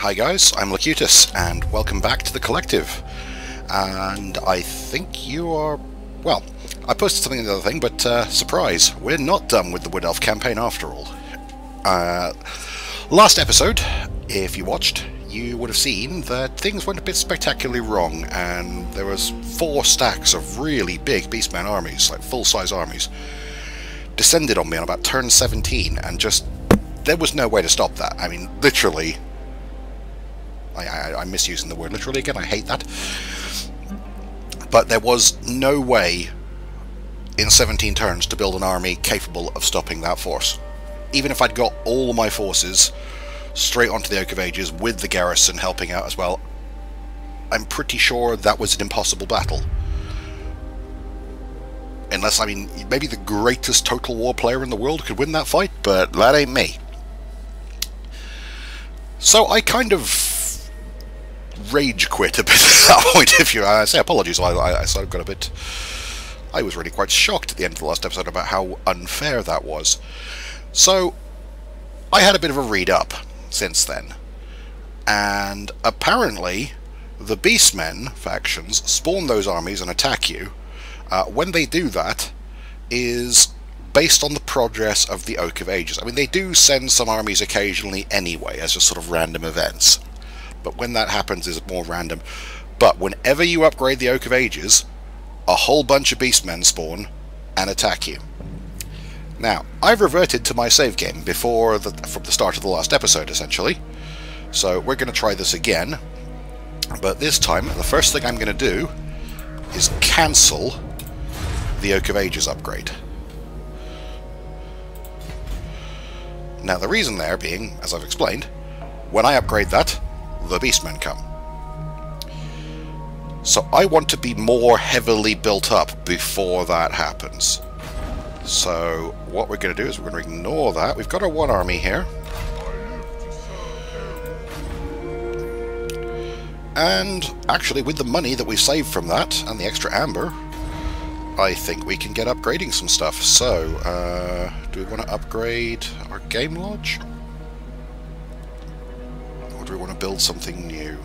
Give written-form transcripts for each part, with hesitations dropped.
Hi guys, I'm Locutus, and welcome back to the Collective. And I think you are... well, I posted something in the other thing, but surprise, we're not done with the Wood Elf campaign after all. Last episode, if you watched, you would have seen that things went a bit spectacularly wrong, and there was 4 stacks of really big Beastman armies, like full-size armies, descended on me on about turn 17, and just... there was no way to stop that. I mean, literally... I'm misusing the word literally again, I hate that. But there was no way in 17 turns to build an army capable of stopping that force. Even if I'd got all my forces straight onto the Oak of Ages with the garrison helping out as well, I'm pretty sure that was an impossible battle. Unless, I mean, maybe the greatest Total War player in the world could win that fight, but that ain't me. So I kind of rage quit a bit at that point. If you say apologies, I sort of got a bit... I was really quite shocked at the end of the last episode about how unfair that was. So I had a bit of a read up since then, and apparently the Beastmen factions spawn those armies and attack you. When they do that is based on the progress of the Oak of Ages. I mean, they do send some armies occasionally anyway as just sort of random events, but when that happens is more random. But whenever you upgrade the Oak of Ages, a whole bunch of Beastmen spawn and attack you. Now, I've reverted to my save game from the start of the last episode, essentially. So we're going to try this again, but this time the first thing I'm going to do is cancel the Oak of Ages upgrade. Now, the reason there being, as I've explained, when I upgrade that, the Beastmen come. So I want to be more heavily built up before that happens. So what we're going to do is we're going to ignore that. We've got our one army here. And actually, with the money that we've saved from that, and the extra amber, I think we can get upgrading some stuff. So, do we want to upgrade our game lodge? Or do we want to build something new?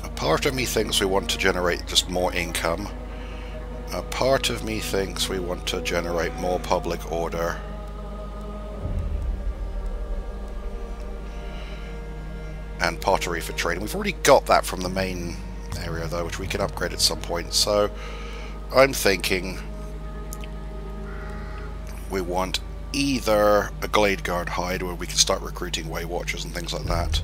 A part of me thinks we want to generate just more income. A part of me thinks we want to generate more public order. And pottery for trading. We've already got that from the main area though, which we can upgrade at some point. So I'm thinking we want either a Glade Guard hide where we can start recruiting Way Watchers and things like that,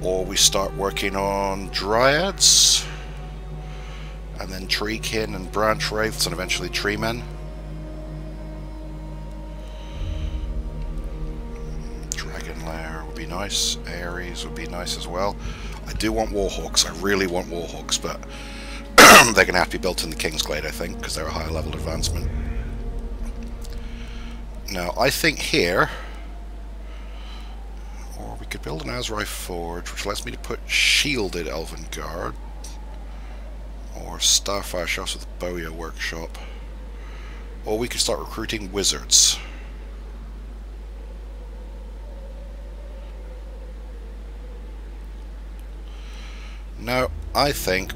or we start working on Dryads and then Treekin and Branch Wraiths and eventually Treemen. Nice. Ares would be nice as well. I do want Warhawks. I really want Warhawks, but they're going to have to be built in the Kingsglade, I think, because they're a higher level advancement. Now, I think here, or we could build an Azrai Forge, which lets me to put Shielded Elven Guard, or Starfire Shops with Bowyer Workshop, or we could start recruiting Wizards. No, I think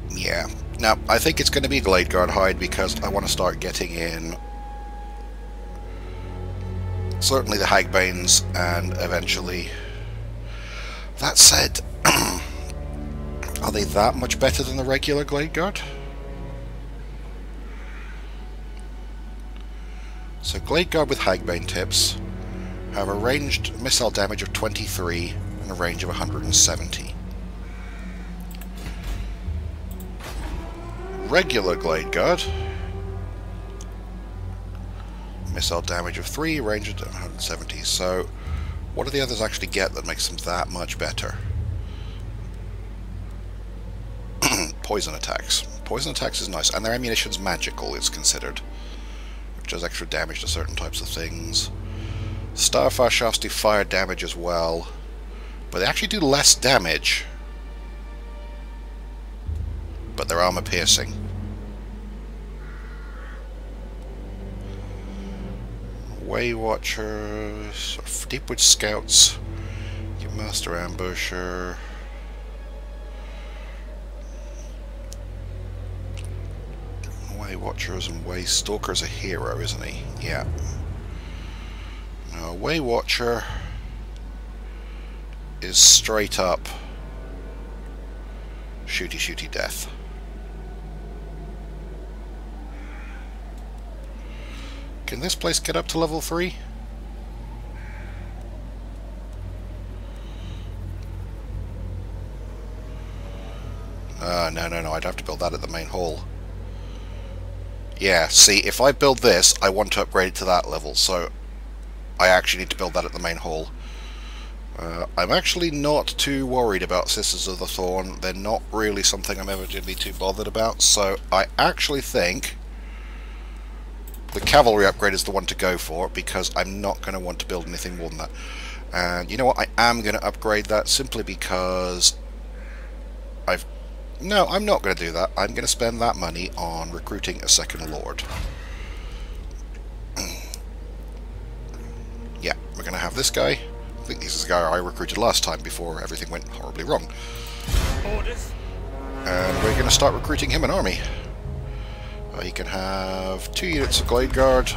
yeah. Now, I think it's going to be Glade Guard hide because I want to start getting in certainly the Hagbanes and eventually. That said, are they that much better than the regular Glade Guard? So Glade Guard with Hagbane tips have a ranged missile damage of 23 and a range of 170. Regular Glade Guard, missile damage of 3, range of 170. So what do the others actually get that makes them that much better? Poison attacks. Poison attacks is nice, and their ammunition's magical, it's considered, which does extra damage to certain types of things. Starfire shafts do fire damage as well, but they actually do less damage. But they're armor piercing. Way Watchers, Deepwood Scouts, your Master Ambusher. Way Watchers and Way Stalker's a hero, isn't he? Yeah. Now, Way Watcher is straight up shooty shooty death. Can this place get up to level 3? No, I'd have to build that at the main hall. Yeah, see, if I build this, I want to upgrade it to that level, so I actually need to build that at the main hall. I'm actually not too worried about Sisters of the Thorn. They're not really something I'm ever going to be too bothered about, so I actually think the cavalry upgrade is the one to go for, because I'm not going to want to build anything more than that. And you know what, I am going to upgrade that simply because No, I'm not going to do that. I'm going to spend that money on recruiting a second lord. Yeah, we're going to have this guy. I think this is the guy I recruited last time before everything went horribly wrong. Orders. And we're going to start recruiting him an army. He can have 2 units of Glade Guard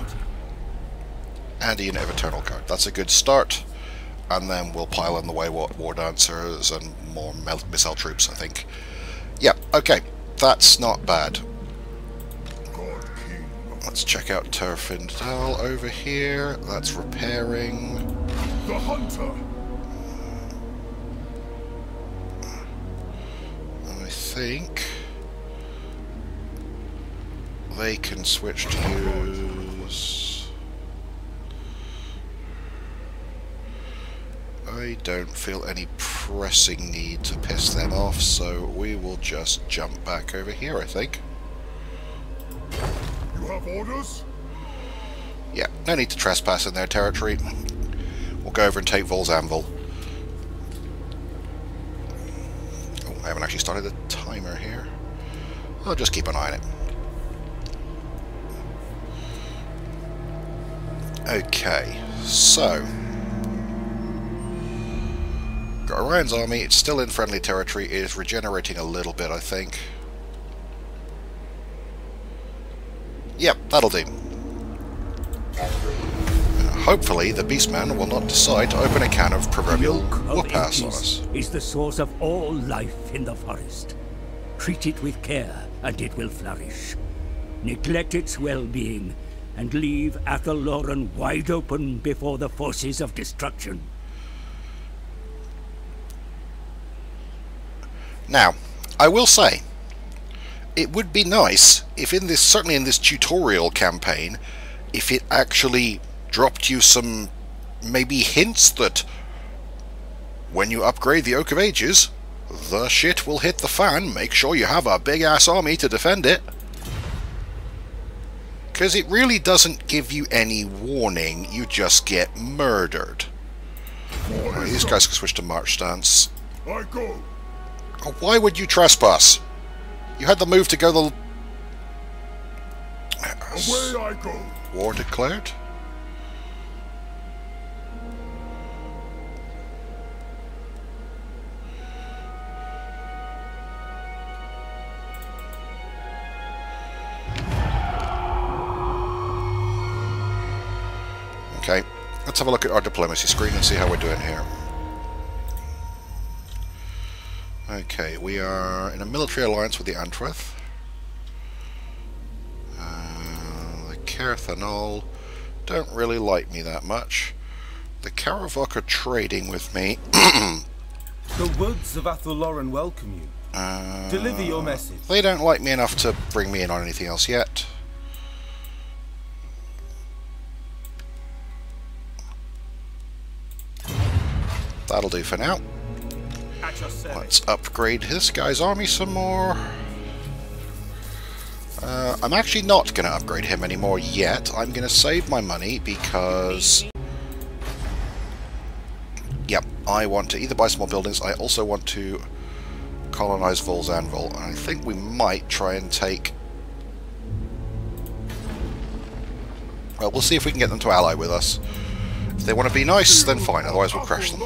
and a unit of Eternal Guard. That's a good start. And then we'll pile in the way War Dancers and more missile troops, I think. Yeah, okay. That's not bad. Let's check out Turfindal over here. That's repairing. The Hunter. I think they can switch to use. I don't feel any pressing need to piss them off, so we will just jump back over here, I think. You have orders? Yeah, no need to trespass in their territory. We'll go over and take Vol's Anvil. Oh, I haven't actually started the timer here. I'll just keep an eye on it. Okay, so got Orion's army. It's still in friendly territory. It is regenerating a little bit, I think. Yep, that'll do. Hopefully, the Beastman will not decide to open a can of proverbial whoop-ass on us. Is the source of all life in the forest. Treat it with care, and it will flourish. Neglect its well-being, and leave Athelloren wide open before the forces of destruction. Now, I will say, it would be nice if certainly in this tutorial campaign, if it actually dropped you some maybe hints that when you upgrade the Oak of Ages, the shit will hit the fan. Make sure you have a big-ass army to defend it. Because it really doesn't give you any warning, you just get murdered. Right, these guys can switch to March Stance. I go. Oh, why would you trespass? You had the move to go the... Away I go. War declared? Okay, let's have a look at our diplomacy screen and see how we're doing here. Okay, we are in a military alliance with the Antwerth. The Caerthanol don't really like me that much. The Caravok are trading with me. The woods of Athelloren welcome you. Deliver your message. They don't like me enough to bring me in on anything else yet. That'll do for now. Let's upgrade this guy's army some more. I'm actually not going to upgrade him anymore yet. I'm going to save my money because I want to either buy small buildings. I also want to colonize Vol's Anvil. And I think we might try and take... Well, we'll see if we can get them to ally with us. If they want to be nice, then fine. Otherwise, we'll crash them.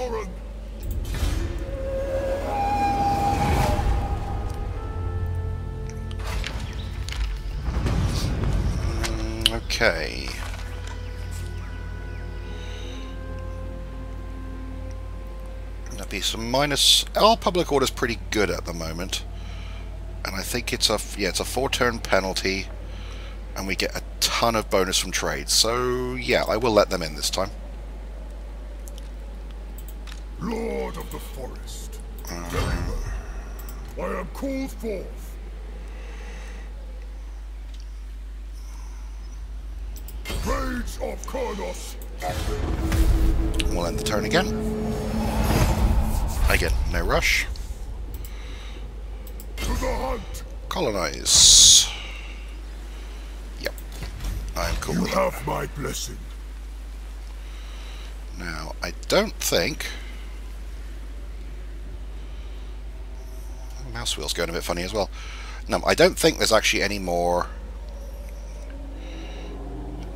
Okay. There'll be some minus... Our public order's pretty good at the moment. And I think it's a... Yeah, it's a 4-turn penalty. And we get a ton of bonus from trade. So, yeah, I will let them in this time. Lord of the Forest. Deliver. I am called forth. Rage of Kronos. We'll end the turn again. Again, no rush. To the hunt. Colonize. Yep. I'm cool You with that. have my blessing. Now, I don't think... Mouse wheel's going a bit funny as well. No, I don't think there's actually any more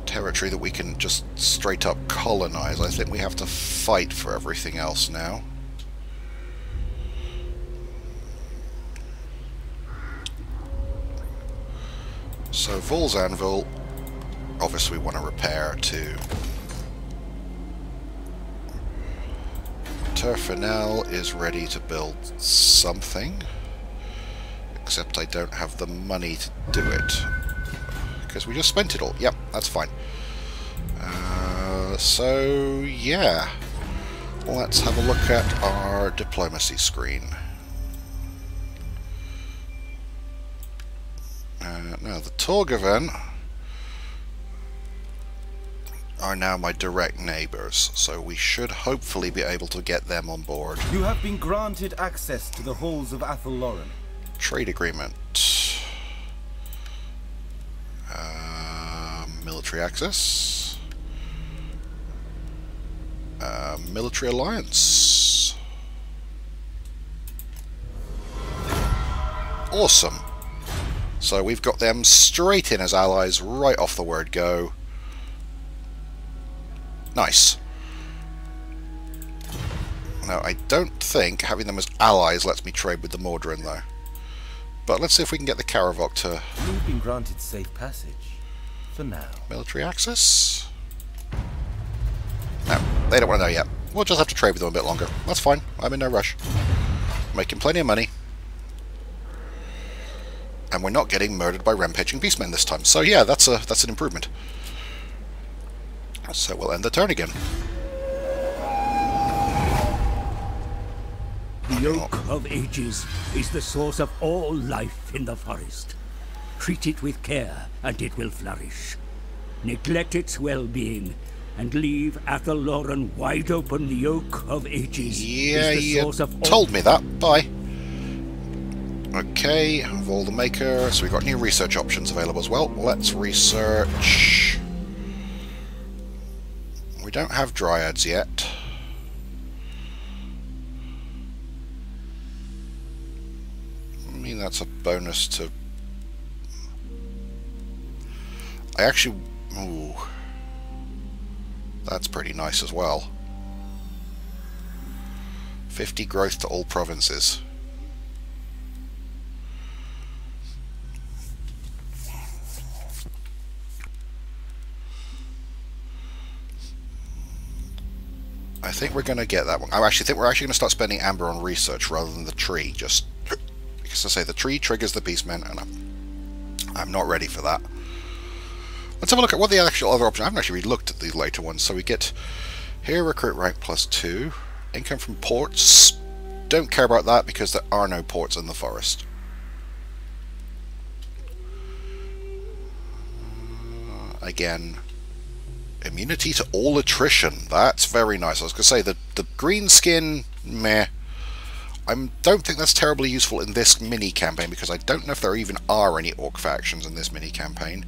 territory that we can just straight up colonize. I think we have to fight for everything else now. So Vol's Anvil, obviously we want to repair too. Terfinel is ready to build something, except I don't have the money to do it because we just spent it all. Yep, that's fine. So yeah, let's have a look at our diplomacy screen. Now the Torgaven are now my direct neighbours, so we should hopefully be able to get them on board. You have been granted access to the halls of Athelloren. Trade agreement. Military access. Military alliance. Awesome. So we've got them straight in as allies right off the word go. Nice. Now, I don't think having them as allies lets me trade with the Mordrin, though. But let's see if we can get the Karavok to... You've been granted safe passage. For now. Military access? No, they don't want to know yet. We'll just have to trade with them a bit longer. That's fine. I'm in no rush. Making plenty of money. And we're not getting murdered by rampaging beastmen this time. So yeah, that's an improvement. So we'll end the turn again. The Oak of Ages is the source of all life in the forest. Treat it with care, and it will flourish. Neglect its well-being, and leave Athelloren wide open. The Oak of Ages is the source of all... told me that. Bye. Okay, Vol the Maker. So we've got new research options available as well. Let's research... We don't have Dryads yet. I mean, that's a bonus to... I actually... Ooh. That's pretty nice as well. 50 growth to all provinces. I think we're going to get that one. I actually think we're actually going to start spending amber on research rather than the tree, just because I say the tree triggers the beastmen, and I'm not ready for that. Let's have a look at what the actual other options. I haven't actually really looked at the later ones. So we get here recruit rank +2, income from ports. Don't care about that because there are no ports in the forest. Again, immunity to all attrition. That's very nice. I was going to say the green skin, meh. I don't think that's terribly useful in this mini campaign because I don't know if there even are any orc factions in this mini campaign.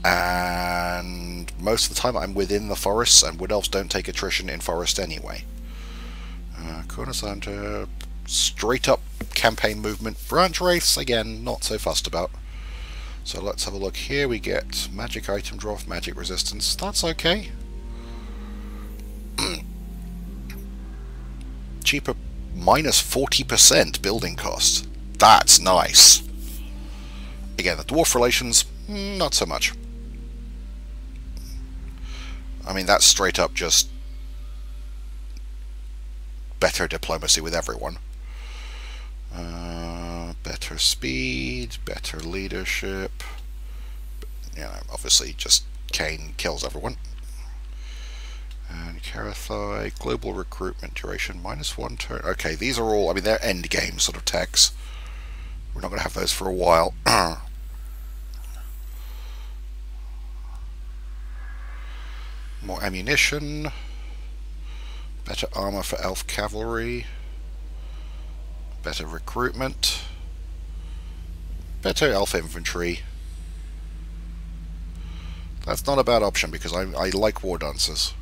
And most of the time I'm within the forests, and wood elves don't take attrition in forest anyway. Corner Center, straight up campaign movement. Branch Wraiths, again, not so fussed about. So let's have a look. Here we get magic item draw, magic resistance. That's okay. Cheaper, minus 40% building cost. That's nice. Again, the dwarf relations, not so much. I mean, that's straight up just better diplomacy with everyone. Better speed, better leadership. You know, obviously just Kane kills everyone. And Karathai, global recruitment duration, -1 turn. Okay, these are all, I mean, they're end game sort of techs. We're not going to have those for a while. More ammunition. Better armor for elf cavalry. Better recruitment. Better elf infantry. That's not a bad option because I like war dancers.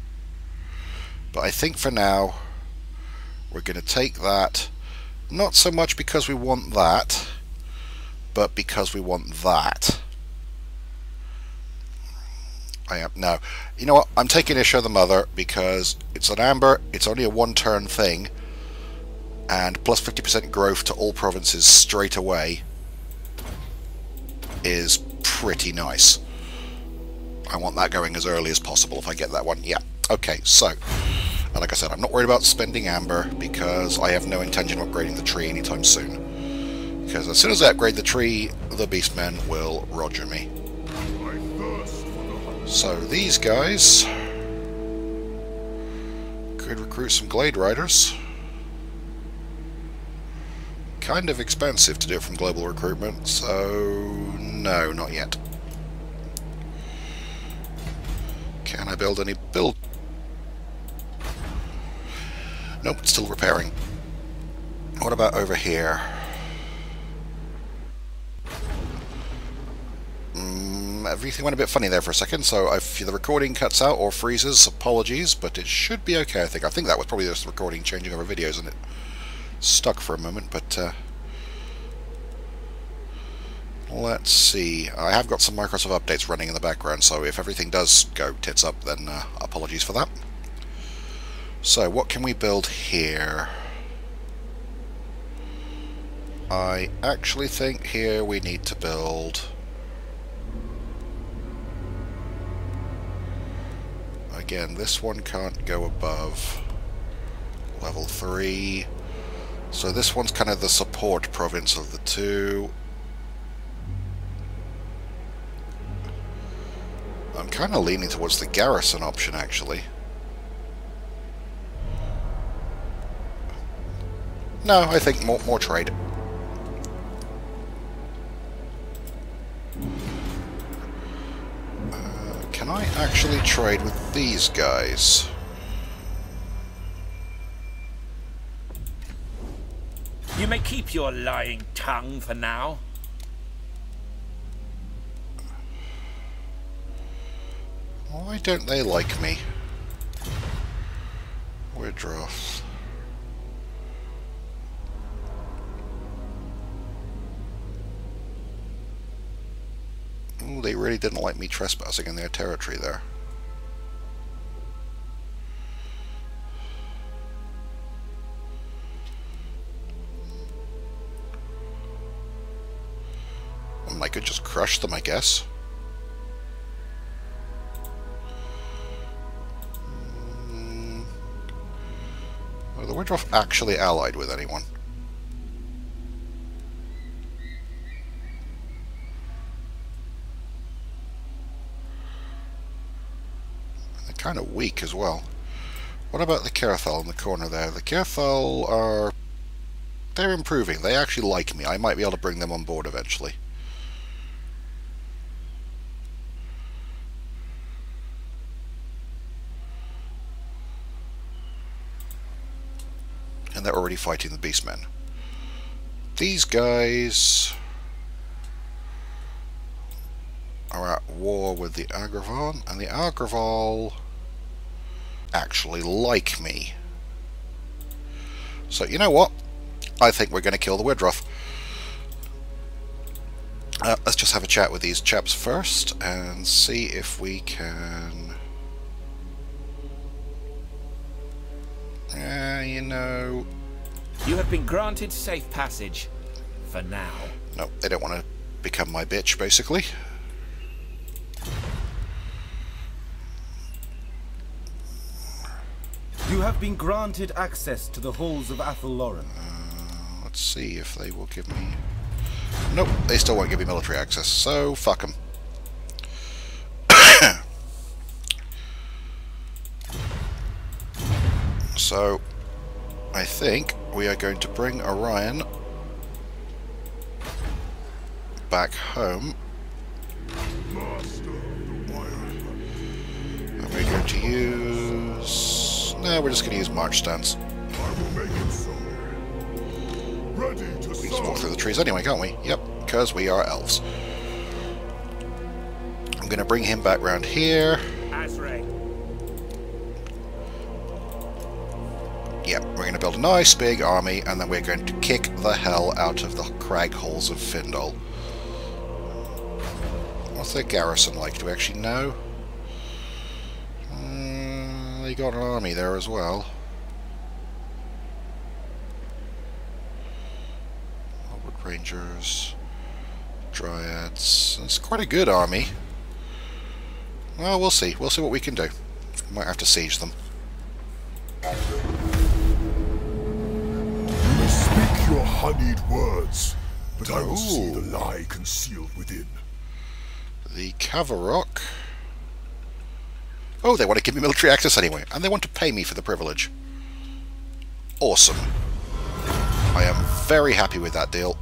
But I think for now we're going to take that, not so much because we want that, but because we want that. No, you know what, I'm taking Isha the Mother because it's an amber, it's only a 1-turn thing, and plus 50% growth to all provinces straight away is pretty nice. I want that going as early as possible if I get that one. Yeah, okay, so, and like I said, I'm not worried about spending amber because I have no intention of upgrading the tree anytime soon. Because as soon as I upgrade the tree, the beastmen will roger me. So these guys could recruit some Glade Riders. Kind of expensive to do it from global recruitment, so no, not yet. Can I build any build? Nope, it's still repairing. What about over here? Everything went a bit funny there for a second, so if the recording cuts out or freezes, apologies, but it should be okay, I think. I think that was probably just the recording changing over videos and it stuck for a moment, but let's see. I have got some Microsoft updates running in the background, so if everything does go tits up, then apologies for that. So, what can we build here? I actually think here we need to build... Again, this one can't go above level 3. So this one's kind of the support province of the two. I'm kind of leaning towards the garrison option, actually. No, I think more trade. Can I actually trade with these guys? You may keep your lying tongue for now. Why don't they like me? Woodruff. Ooh, they really didn't like me trespassing in their territory there. I could just crush them, I guess. Are the Woodruff actually allied with anyone? They're kind of weak as well. What about the Karathal in the corner there? The Karathal are... they're improving. They actually like me. I might be able to bring them on board eventually. And they're already fighting the Beastmen. These guys are at war with the Agraval, and the Agraval actually like me. So, you know what? I think we're going to kill the Woodruff. Let's just have a chat with these chaps first and see if we can... you know... You have been granted safe passage. For now. No, they don't want to become my bitch, basically. You have been granted access to the halls of Athelloren. Let's see if they will give me... Nope, they still won't give me military access, so fuck them. So, I think we are going to bring Orion back home. And we're going to use... No, we're just going to use March Stance. We can just walk through the trees anyway, can't we? Yep, because we are elves. I'm going to bring him back round here. Yep, we're going to build a nice big army, and then we're going to kick the hell out of the crag halls of Findle. What's their garrison like? Do we actually know? They got an army there as well. Wood Rangers, Dryads. It's quite a good army. Well, we'll see. We'll see what we can do. We might have to siege them. You may speak your honeyed words, but I will see the lie concealed within. The Kavarok. Oh, they want to give me military access anyway, and they want to pay me for the privilege. Awesome. I am very happy with that deal.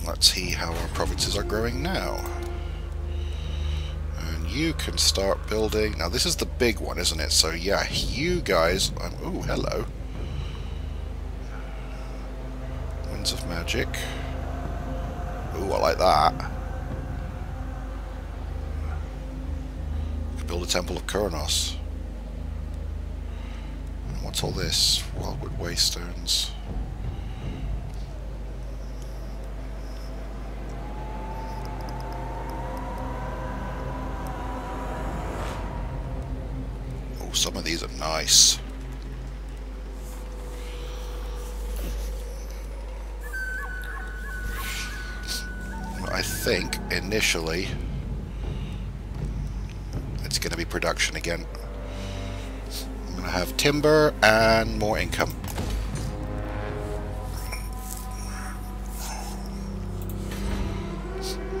Let's see how our provinces are growing now. And you can start building... Now, this is the big one, isn't it? So, yeah, you guys... ooh, hello. Winds of Magic. Ooh, I like that. Build a Temple of Kurnos. And what's all this? Wildwood Waystones. Oh, some of these are nice. I think initially it's going to be production again. I'm going to have timber and more income.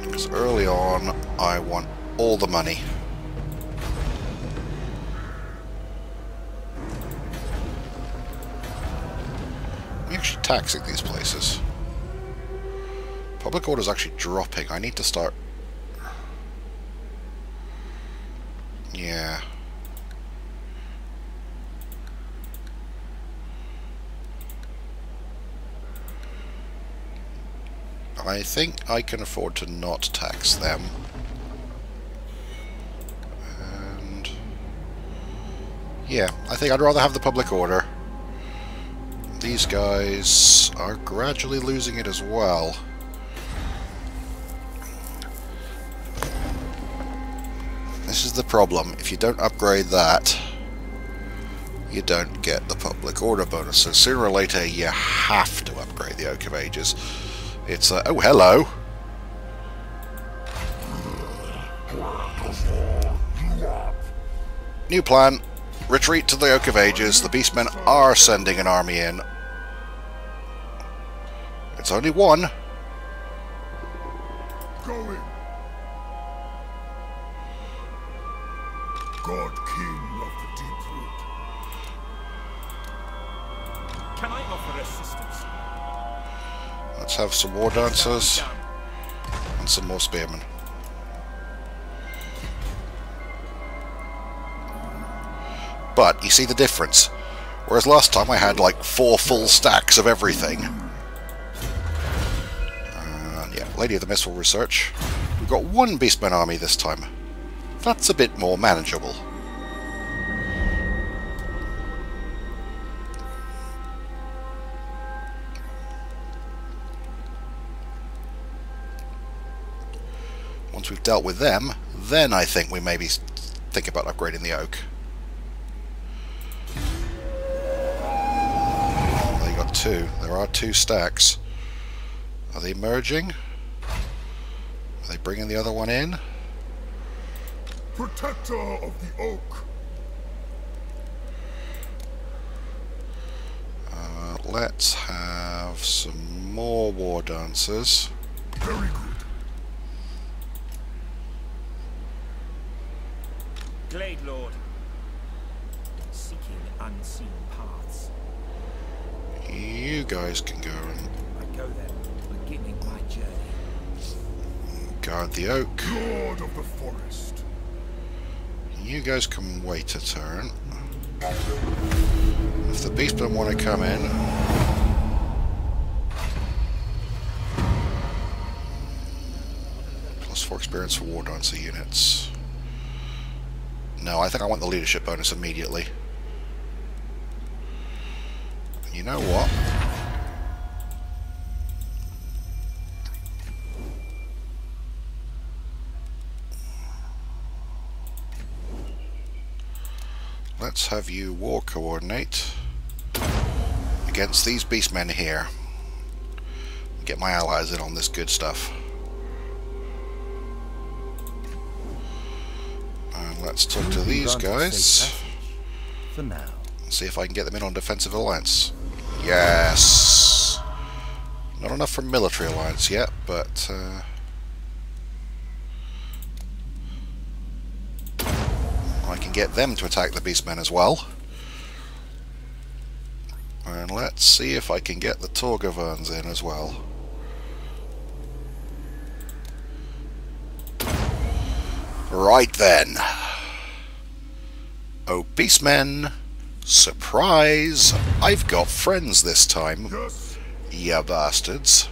Because early on I want all the money. I'm actually taxing these places. Public order is actually dropping. I need to start... Yeah. I think I can afford to not tax them. And... yeah, I think I'd rather have the public order. These guys are gradually losing it as well. This is the problem. If you don't upgrade that, you don't get the public order bonus. So sooner or later, you have to upgrade the Oak of Ages. It's oh, hello. New plan. Retreat to the Oak of Ages. The Beastmen are sending an army in. It's only one. Going. God King of the Deepwood. Can I offer assistance? Let's have some war dancers and some more spearmen. But you see the difference. Whereas last time I had like 4 full stacks of everything. Yeah, Lady of the Mist will research. We've got 1 Beastman army this time. That's a bit more manageable. Once we've dealt with them, then I think we maybe think about upgrading the oak. Well, they got two. There are two stacks. Are they merging? Are they bringing the other one in? Protector of the oak. Let's have some more war dancers. Very good. Glade Lord. Seeking unseen paths. You guys can go and I go there, beginning my journey. guard the oak. Lord of the forest. You guys can wait a turn. If the beastmen want to come in, +4 experience for war dancer units. No, I think I want the leadership bonus immediately. You know what? Let's have you war coordinate against these beastmen here. Get my allies in on this good stuff. And let's talk to these guys. For now. See if I can get them in on defensive alliance. Yes! Not enough for military alliance yet, but I can get them to attack the beastmen as well. And let's see if I can get the Torgaverns in as well. Right then. Oh, beastmen. Surprise! I've got friends this time. Yes. Ya bastards.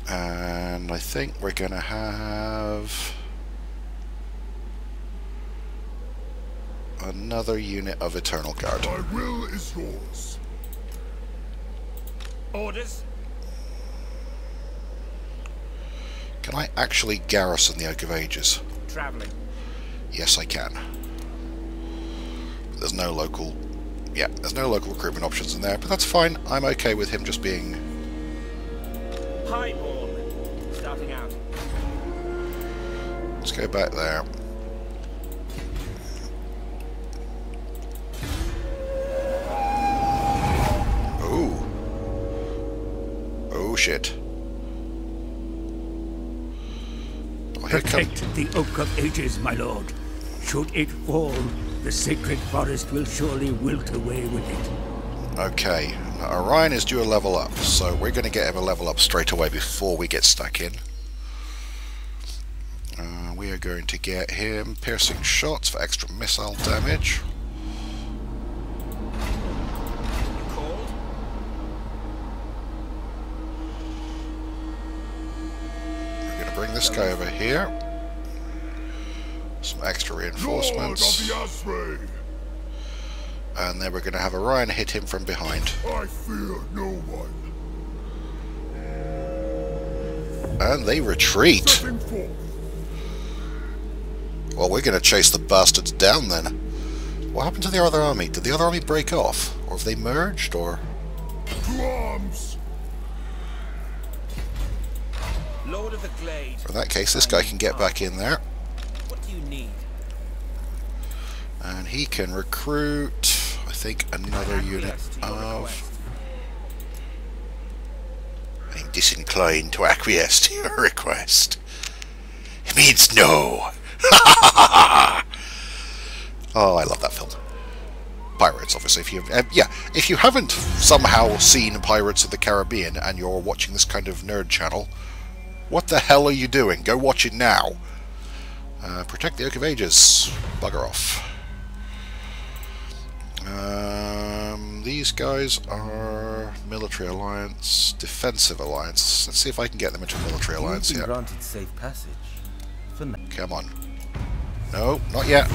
And I think we're gonna have another unit of Eternal Guard. My will is yours. Orders? Can I actually garrison the Oak of Ages? Traveling. Yes, I can. But there's no local... Yeah, there's no local recruitment options in there, but that's fine. I'm okay with him just being... Highborn. Starting out. Let's go back there. Ooh. Oh, shit. Oh, here Protect comes... the Oak of Ages, my lord. Should it fall, the sacred forest will surely wilt away with it. Okay, now Orion is due a level up, so we're going to get him a level up straight away before we get stuck in. We are going to get him piercing shots for extra missile damage. You called? We're going to bring this guy over here. Some extra reinforcements. Lord of the Asray. And then we're going to have Orion hit him from behind. I fear no one. And they retreat. Setting forth. Well, we're going to chase the bastards down then. What happened to the other army? Did the other army break off? Or have they merged, or... To arms. Lord of the Glade. In that case, this guy can get back in there. What do you need? And he can recruit, I think, another unit of... I'm disinclined to acquiesce to your request. It means no. Oh, I love that film. Pirates, obviously. If you haven't somehow seen Pirates of the Caribbean and you're watching this kind of nerd channel, what the hell are you doing? Go watch it now. Protect the Oak of Ages. Bugger off. These guys are military alliance, defensive alliance. Let's see if I can get them into a military alliance You've been here. granted safe passage. For now. Come on. No, not yet.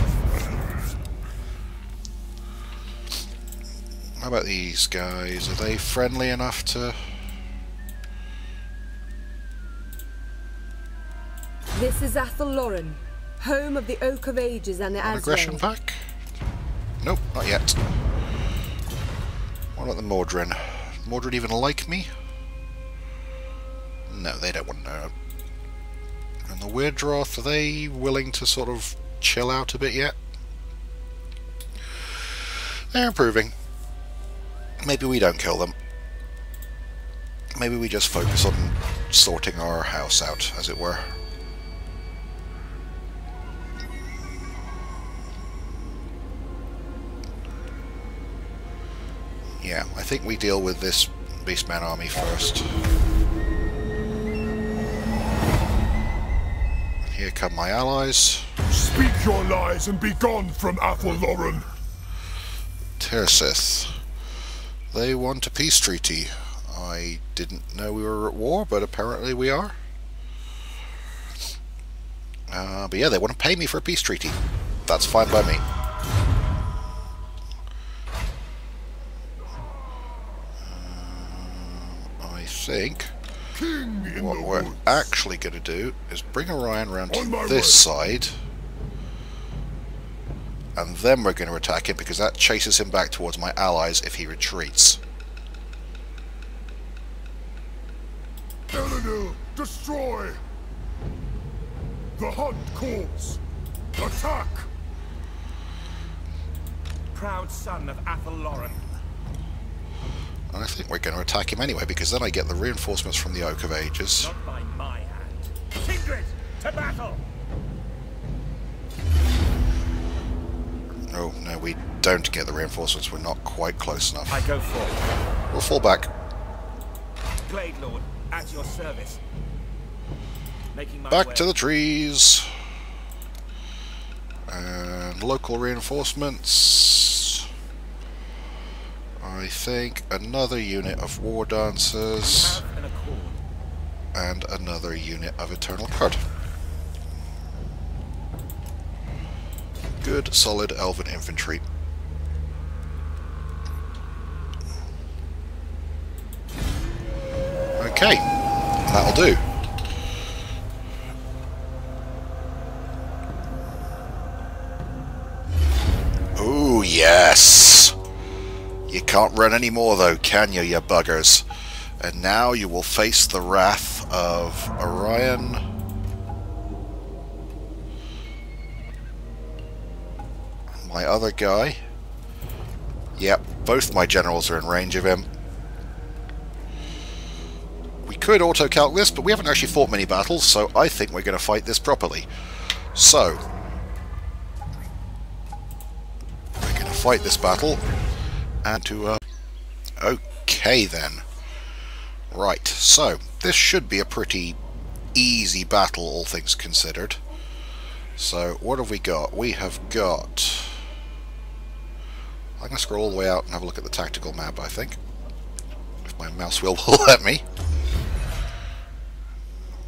How about these guys? Are they friendly enough to... This is Athelloren, home of the Oak of Ages and the Aggression Azrael. pack? Nope, not yet. What about the Mordrin? Mordrin even like me? No, they don't want to know. And the Weirdroth, are they willing to sort of chill out a bit yet? They're improving. Maybe we don't kill them. Maybe we just focus on sorting our house out, as it were. Yeah, I think we deal with this Beastman army first. Here come my allies. Speak your lies and be gone from Athelloren. Tersith. They want a peace treaty. I didn't know we were at war, but apparently we are. But yeah, they want to pay me for a peace treaty. That's fine by me. I think what we're actually going to do is bring Orion around to this side, and then we're going to attack him because that chases him back towards my allies if he retreats. Elenil, destroy! The hunt calls! Attack! Proud son of Athelloren. And I think we're going to attack him anyway, because then I get the reinforcements from the Oak of Ages. Not by my hand. Kindred, to battle! Oh, no, we don't get the reinforcements. We're not quite close enough. I go forward. We'll fall back. Glade Lord, at your service. Making my Back way. to the trees. And local reinforcements. I think another unit of War Dancers. Have an accord. And another unit of Eternal Guard. Good, solid Elven infantry. Okay, that'll do. Ooh, yes! You can't run anymore though, can you buggers? And now you will face the wrath of Orion. My other guy. Yep, both my generals are in range of him. We could auto-calc this, but we haven't actually fought many battles, so I think we're going to fight this properly. So, we're going to fight this battle, and to, okay then. Right, so, this should be a pretty easy battle, all things considered. So, what have we got? We have got... I'm going to scroll all the way out and have a look at the tactical map, I think. If my mouse wheel will let me.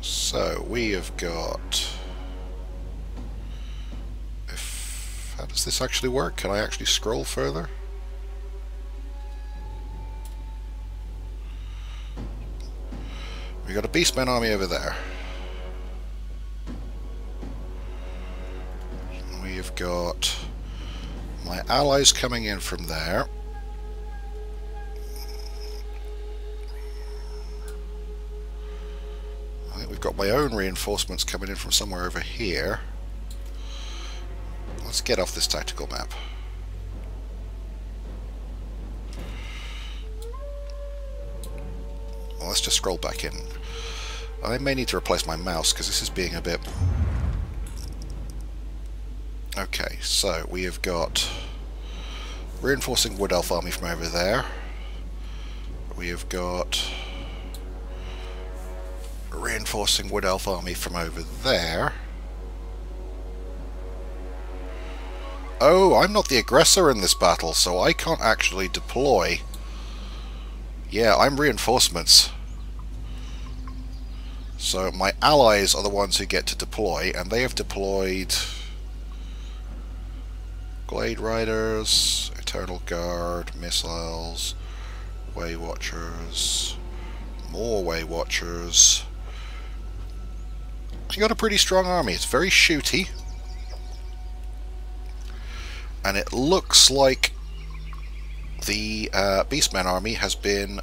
So, we have got... How does this actually work? Can I actually scroll further? We got a Beastman army over there. We've got my allies coming in from there. I think we've got my own reinforcements coming in from somewhere over here. Let's get off this tactical map. Well, let's just scroll back in. I may need to replace my mouse because this is being a bit... Okay, so we have got reinforcing Wood Elf army from over there. We have got reinforcing Wood Elf army from over there. Oh, I'm not the aggressor in this battle, so I can't actually deploy. Yeah, I'm reinforcements. So my allies are the ones who get to deploy, and they have deployed Glade Riders, Eternal Guard, Missiles, Way Watchers, more Way Watchers, You got a pretty strong army. It's very shooty. And it looks like the Beastmen army has been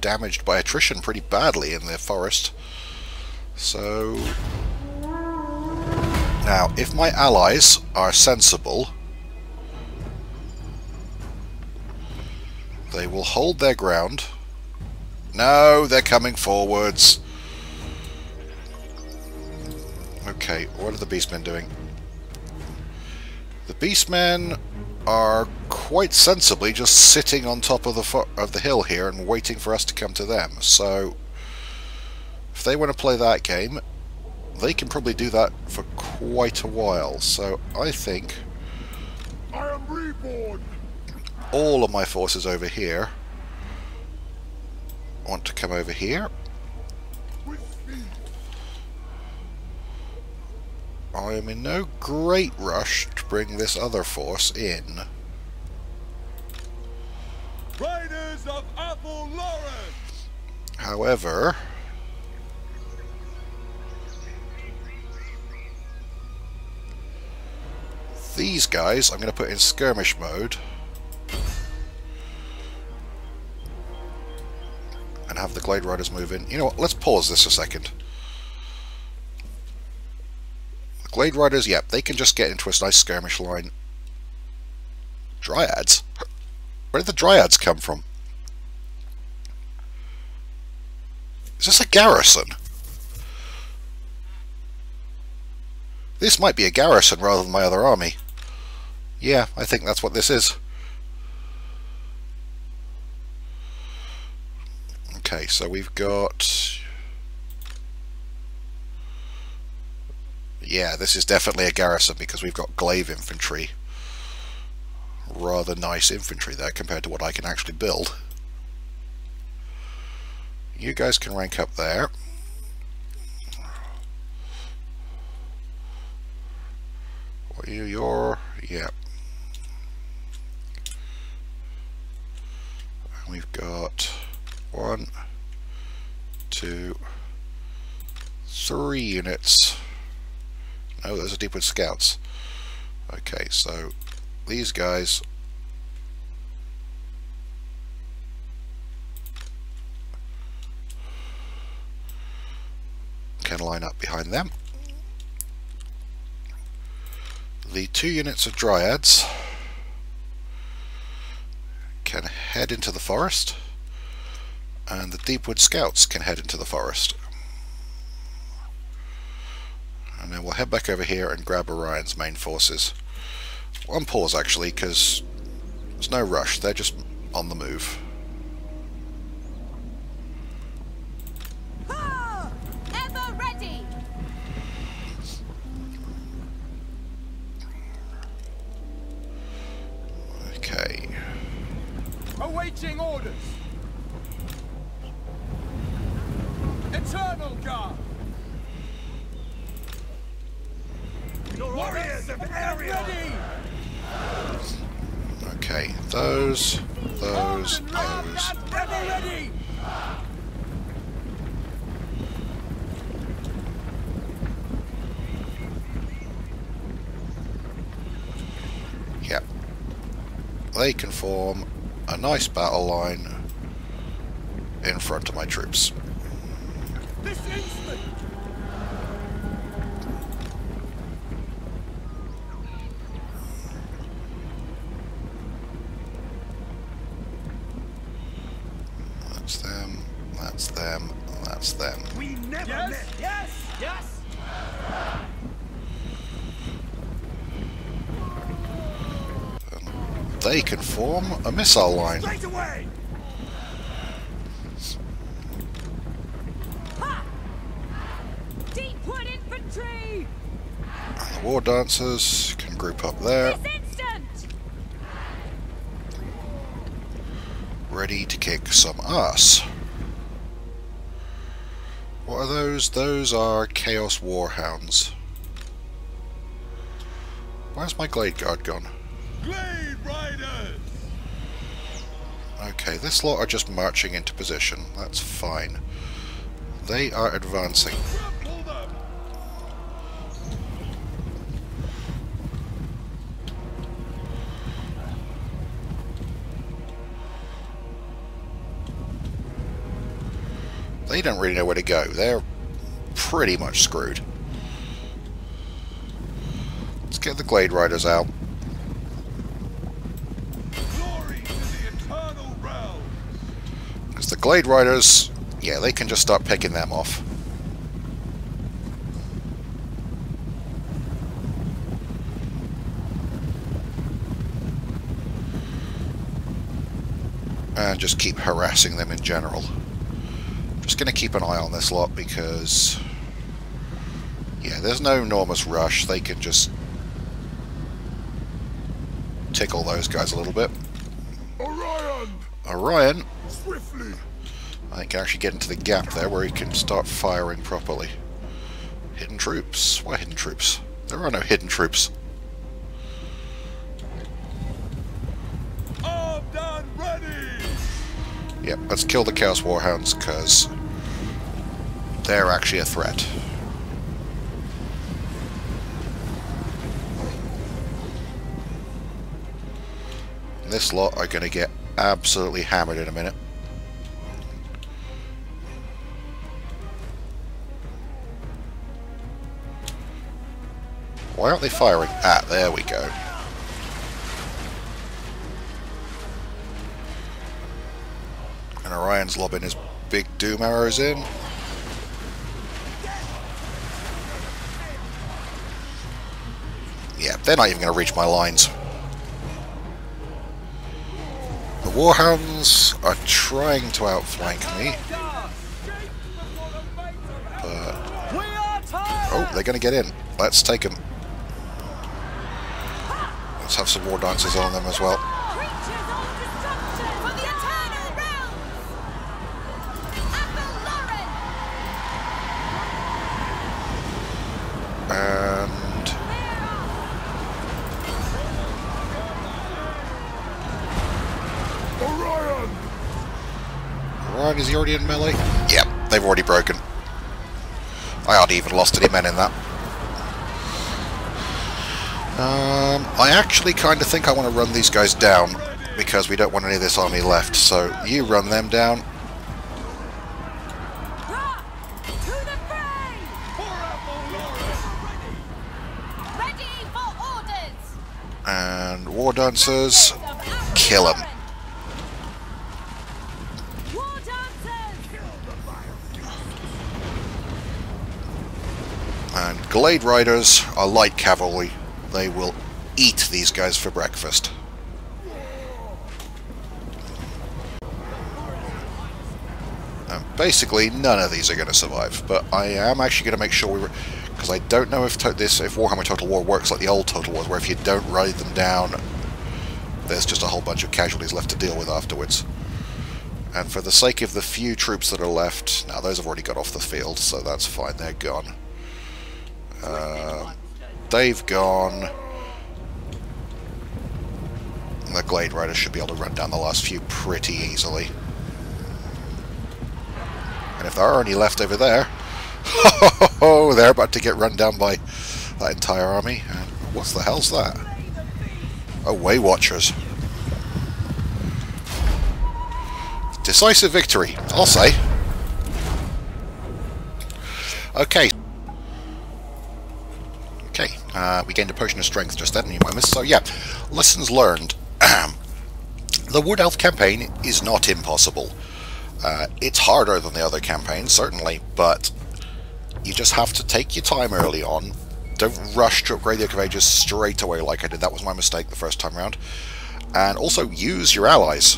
damaged by attrition pretty badly in the forest. So now, if my allies are sensible, they will hold their ground. No, they're coming forwards. Okay, what are the Beastmen doing? The Beastmen are quite sensibly just sitting on top of the hill here and waiting for us to come to them. So if they want to play that game, they can probably do that for quite a while. So I think I am reborn. all of my forces over here want to come over here. With speed. I am in no great rush to bring this other force in. Riders of Athelloren. However, these guys I'm going to put in skirmish mode and have the Glade Riders move in. You know what, let's pause this a second. The Glade Riders, yep, they can just get into a nice skirmish line. Dryads? Where did the Dryads come from? Is this a garrison? This might be a garrison rather than my other army. Yeah, I think that's what this is. Okay, so we've got... Yeah, this is definitely a garrison because we've got glaive infantry. Rather nice infantry there compared to what I can actually build. You guys can rank up there. What are you? You're... yeah. And we've got 1, 2, 3 units. No, those are Deepwood Scouts. Okay, so these guys can line up behind them. The 2 units of Dryads can head into the forest, and the Deepwood Scouts can head into the forest. And then we'll head back over here and grab Orion's main forces. One pause actually, because there's no rush, they're just on the move. Ever ready. Okay. Awaiting orders. Eternal Guard. Warriors of Ariel. Ready. Okay, those. Ever ready. Yep. They can form a nice battle line in front of my troops. This instant. That's them, that's them, that's them. We never Yes. met. Yes. Yes. They can form a missile line. Straight away. Deepwood infantry. And the War Dancers can group up there, This instant. ready to kick some ass. What are those? Those are Chaos Warhounds. Where's my Glade Guard gone? Glade Riders. Okay, this lot are just marching into position. That's fine. They are advancing. Trample them. They don't really know where to go. They're pretty much screwed. Let's get the Glade Riders out. Because the Glade Riders, yeah, they can just start picking them off. And just keep harassing them in general. Just going to keep an eye on this lot because, yeah, there's no enormous rush. They can just tickle those guys a little bit. Orion! Orion, Swiftly! I think, can actually get into the gap there where he can start firing properly. Hidden troops? Why hidden troops? There are no hidden troops. Armed and ready! Yep, let's kill the Chaos Warhounds because they're actually a threat. This lot are going to get absolutely hammered in a minute. Why aren't they firing? Ah, there we go. And Orion's lobbing his big doom arrows in. Yeah, they're not even going to reach my lines. The Warhounds are trying to outflank me. But... oh, they're going to get in. Let's take them. Let's have some war dancers on them as well. And... Orion! Orion, is he already in melee? Yep, they've already broken. I hardly even lost any men in that. I actually kind of think I want to run these guys down because we don't want any of this army left, so you run them down. And war dancers, kill them. And Glade Riders are light cavalry. They will eat these guys for breakfast. And basically, none of these are going to survive. But I am actually going to make sure because I don't know if Warhammer Total War works like the old Total War, where if you don't ride them down, there's just a whole bunch of casualties left to deal with afterwards. And for the sake of the few troops that are left, now those have already got off the field, so that's fine, they're gone. They've gone. The Glade Riders should be able to run down the last few pretty easily. And if there are any left over there, oh, they're about to get run down by that entire army. And what the hell's that? Oh, Way Watchers. Decisive victory, I'll say. Okay. Okay, we gained a potion of strength just then, you might miss. So yeah, lessons learned. The Wood Elf campaign is not impossible. It's harder than the other campaigns, certainly, but you just have to take your time early on. Don't rush to upgrade the Oak of Ages straight away like I did. That was my mistake the first time around. And also use your allies.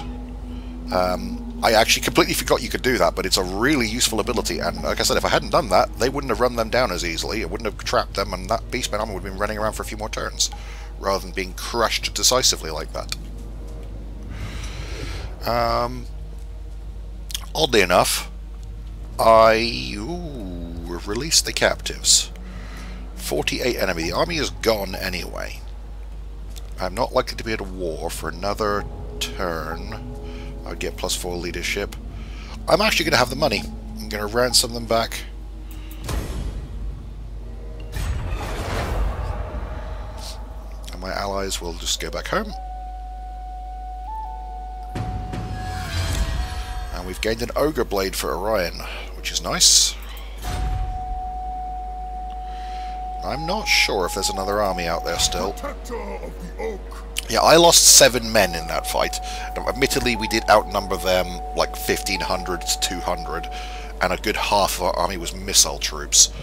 I actually completely forgot you could do that, but it's a really useful ability, and like I said, if I hadn't done that, they wouldn't have run them down as easily, it wouldn't have trapped them, and that Beastman army would have been running around for a few more turns, rather than being crushed decisively like that. Oddly enough, I released the captives. 48 enemy. The army is gone anyway. I'm not likely to be at a war for another turn. I'd get +4 leadership. I'm actually going to have the money. I'm going to ransom them back. And my allies will just go back home. And we've gained an Ogre Blade for Orion, which nice. I'm not sure if there's another army out there still. Protector of the oak. Yeah, I lost 7 men in that fight. Now, admittedly, we did outnumber them like 1,500 to 200, and a good half of our army was missile troops.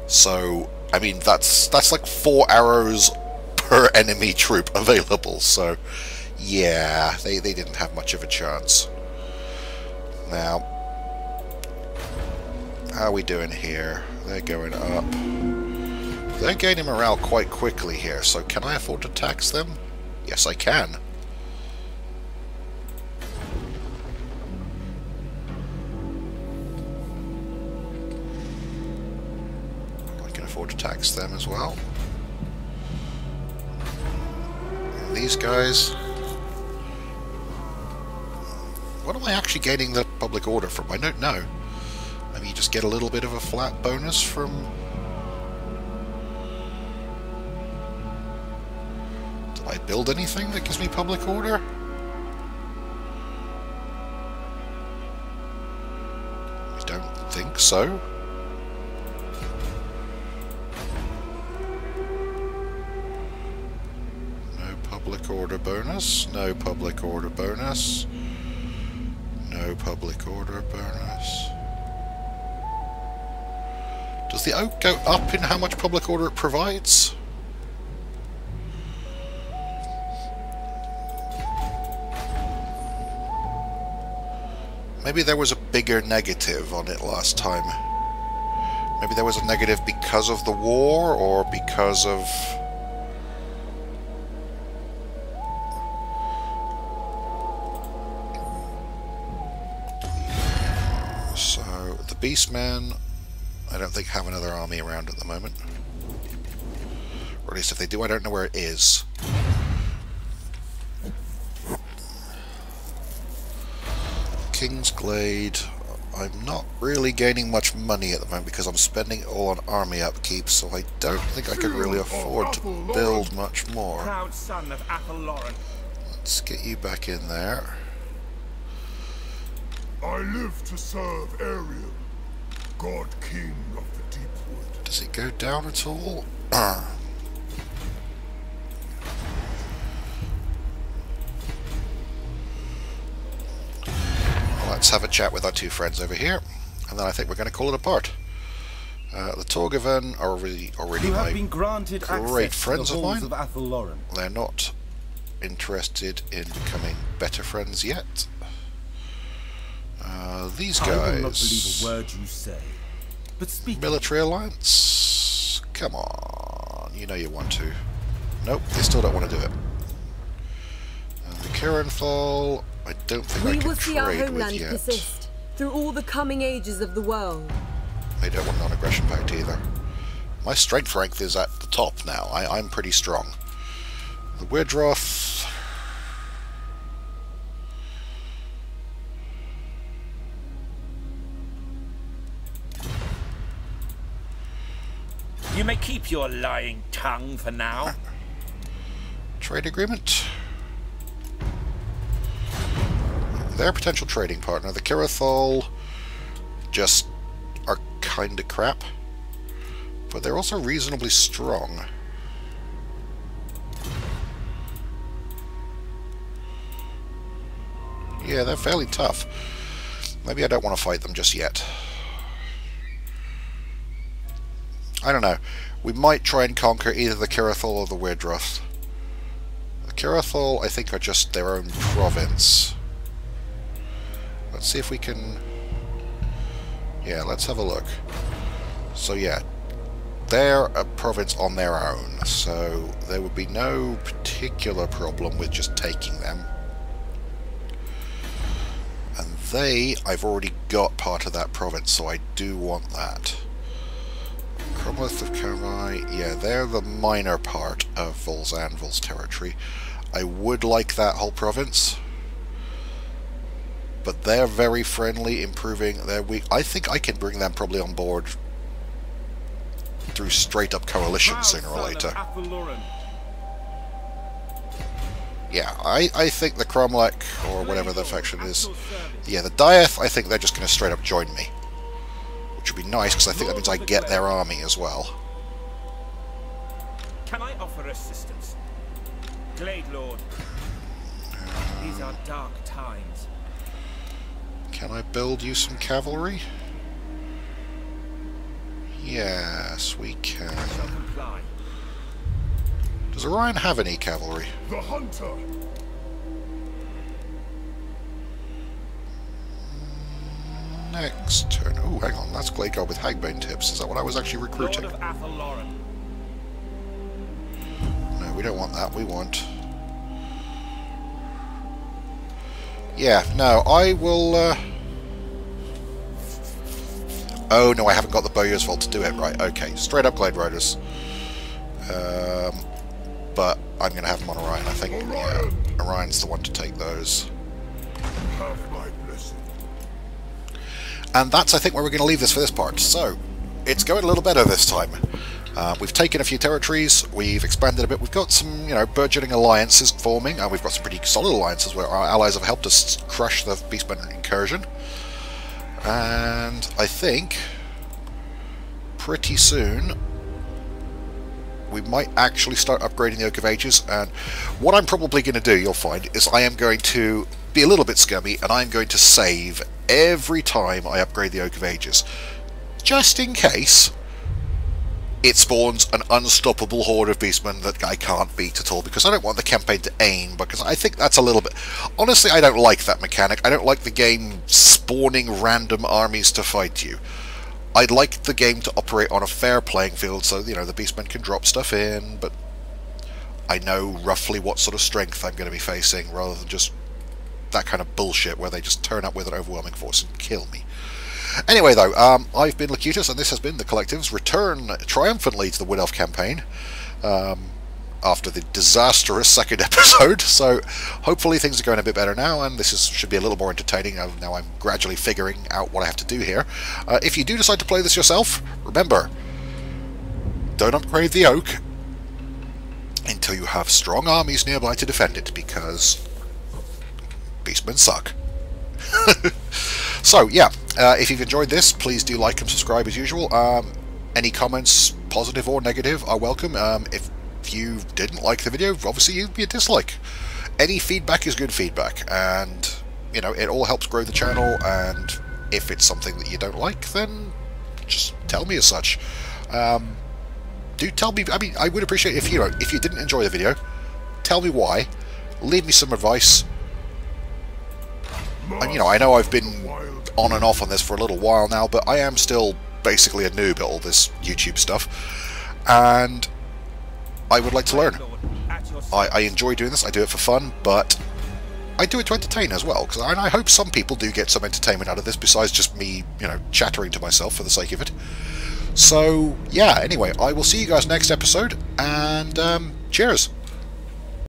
So, I mean, that's like 4 arrows per enemy troop available, so yeah, they didn't have much of a chance. Now, how are we doing here? They're going up. They're gaining morale quite quickly here, so can I afford to tax them? Yes, I can. I can afford to tax them as well. And these guys... What am I actually gaining the public order from? I don't know. Maybe you just get a little bit of a flat bonus from... Did I build anything that gives me public order? I don't think so. No public order bonus. No public order bonus. No public order bonus. Does the oak go up in how much public order it provides? Maybe there was a bigger negative on it last time. Maybe there was a negative because of the war, or because of... So, the Beastmen, I don't think have another army around at the moment. Or at least if they do, I don't know where it is. King's Glade, I'm not really gaining much money at the moment because I'm spending it all on army upkeep, so I don't think I can really afford to build much more. Proud son of Athelloren. Let's get you back in there. I live to serve Ariel, God King of the Deepwood. Does it go down at all? Let's have a chat with our 2 friends over here, and then I think we're going to call it a part. The Torgiven are already great friends of mine. They're not interested in becoming better friends yet. These guys... I will not believe a word you say, but speak. Military alliance? Come on, you know you want to. Nope, they still don't want to do it. The Kirenthal, I don't think I can trade with yet. Persist through all the coming ages of the world. They don't want a non-aggression pact either. My strength rank is at the top now. I'm pretty strong. The Widroth... You may keep your lying tongue for now. Trade agreement. Their potential trading partner, the Kirenthal, just are kinda crap. But they're also reasonably strong. Yeah, they're fairly tough. Maybe I don't want to fight them just yet. I don't know. We might try and conquer either the Kirenthal or the Widroth. The Kirenthal, I think, are just their own province. Let's see if we can... Yeah, let's have a look. So yeah, they're a province on their own, so there would be no particular problem with just taking them. And I've already got part of that province, so I do want that. Cromleth of Karai, yeah, they're the minor part of Volzanvil's territory. I would like that whole province, but they're very friendly, improving their weak. I think I can bring them probably on board through straight up coalition sooner or later. Yeah, I think the Cromlech, or whatever the faction is, yeah, the Dieth, I think they're just going to straight up join me. which would be nice because I think that means I get their army as well. Can I offer assistance? Glade Lord. These are dark times. Can I build you some cavalry? Yes, we can. I shall comply. Does Orion have any cavalry? The hunter. Next turn. Oh, hang on. That's Glade God with Hagbane tips. Is that what I was actually recruiting? Lord of Athelloren. No, we don't want that. We want... Yeah, no, I will... Oh, no, I haven't got the Bowyer's Vault to do it. Right, okay. Straight up Glade Riders. But I'm going to have them on Orion, I think. Yeah, Orion's the one to take those. Have my blessing. And that's, I think, where we're going to leave this for this part. So, it's going a little better this time. We've taken a few territories, we've expanded a bit, we've got some, you know, burgeoning alliances forming, and we've got some pretty solid alliances where our allies have helped us crush the Beastmen incursion. And I think pretty soon we might actually start upgrading the Oak of Ages, and what I'm probably going to do, you'll find, is I am going to be a little bit scummy, and I'm going to save every time I upgrade the Oak of Ages, just in case it spawns an unstoppable horde of beastmen that I can't beat at all, because I don't want the campaign to aim, because I think that's a little bit... Honestly, I don't like that mechanic. I don't like the game spawning random armies to fight you. I'd like the game to operate on a fair playing field, so, you know, the beastmen can drop stuff in, but I know roughly what sort of strength I'm going to be facing, rather than just that kind of bullshit where they just turn up with an overwhelming force and kill me. Anyway, though, I've been Locutus, and this has been the Collective's return triumphantly to the Wood Elf campaign after the disastrous second episode. So hopefully things are going a bit better now, and this should be a little more entertaining. Now I'm gradually figuring out what I have to do here. If you do decide to play this yourself, remember, don't upgrade the Oak until you have strong armies nearby to defend it, because beastmen suck. So, yeah, if you've enjoyed this, please do like and subscribe as usual. Any comments, positive or negative, are welcome. If you didn't like the video, obviously you'd be a dislike. Any feedback is good feedback, and, you know, it all helps grow the channel, and if it's something that you don't like, then just tell me as such. Do tell me, I mean, I would appreciate if you didn't enjoy the video, tell me why, leave me some advice. And, you know, I know I've been on and off on this for a little while now, but I am still basically a noob at all this YouTube stuff, and I would like to learn. I enjoy doing this, I do it for fun, but I do it to entertain as well, because I hope some people do get some entertainment out of this, besides just me, you know, chattering to myself for the sake of it. So, yeah, anyway, I will see you guys next episode, and cheers!